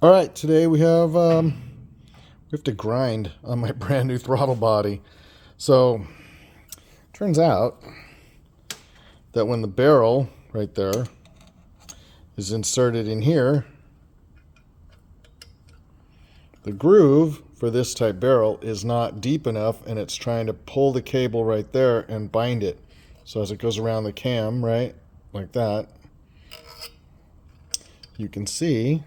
All right, today we have to grind on my brand new throttle body. So turns out that when the barrel right there is inserted in here, the groove for this type barrel is not deep enough, and it's trying to pull the cable right there and bind it. So as it goes around the cam, right, like that, you can see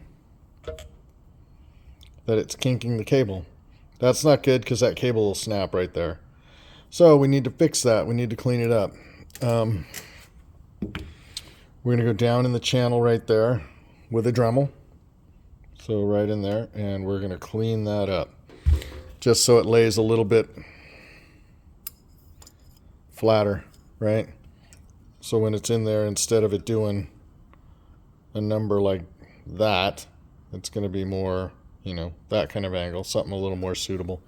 that it's kinking the cable. That's not good because that cable will snap right there. So we need to fix that. We need to clean it up. We're going to go down in the channel right there with a Dremel. So right in there, and we're going to clean that up just so it lays a little bit flatter, right? So when it's in there, instead of it doing a number like that, it's going to be more, that kind of angle, something a little more suitable.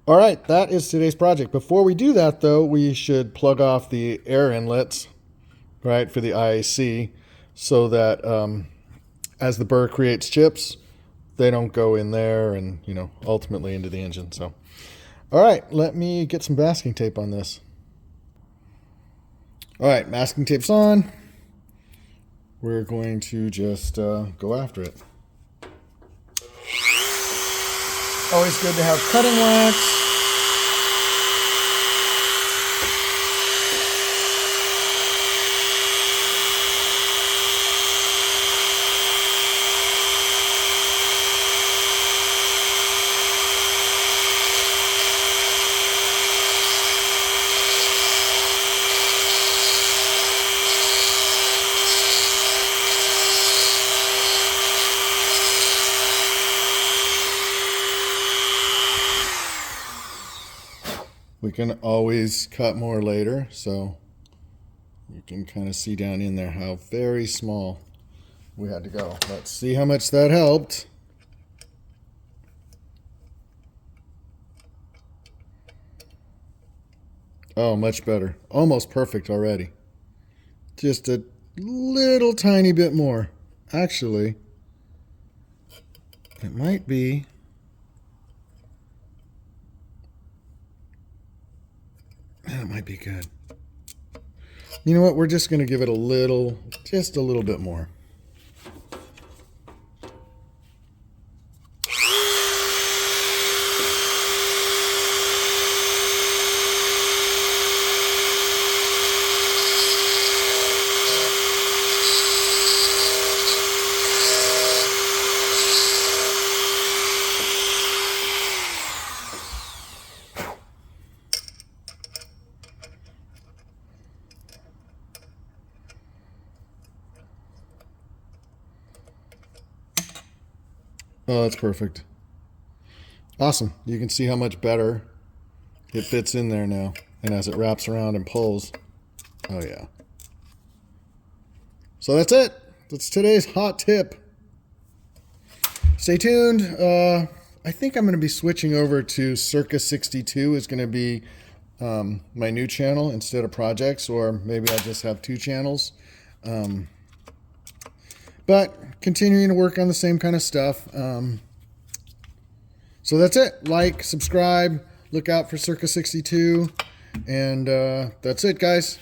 All right, that is today's project. Before we do that, though, we should plug off the air inlets, right, for the IAC, so that as the burr creates chips, they don't go in there and, ultimately into the engine. So, all right, let me get some masking tape on this. All right, masking tape's on. We're going to just go after it. Always good to have cutting wax. We can always cut more later, so you can kind of see down in there how very small we had to go. Let's see how much that helped. Oh, much better. Almost perfect already. Just a little tiny bit more. Actually, it might be. That might be good. You know what? We're just going to give it just a little bit more. Oh, that's perfect. Awesome. You can see how much better it fits in there now. And as it wraps around and pulls, oh yeah. So that's it. That's today's hot tip. Stay tuned. I think I'm going to be switching over to Circa 62 is going to be my new channel instead of projects, or maybe I'll just have two channels. But continuing to work on the same kind of stuff. So that's it. Like, subscribe, look out for Circa 62. And that's it, guys.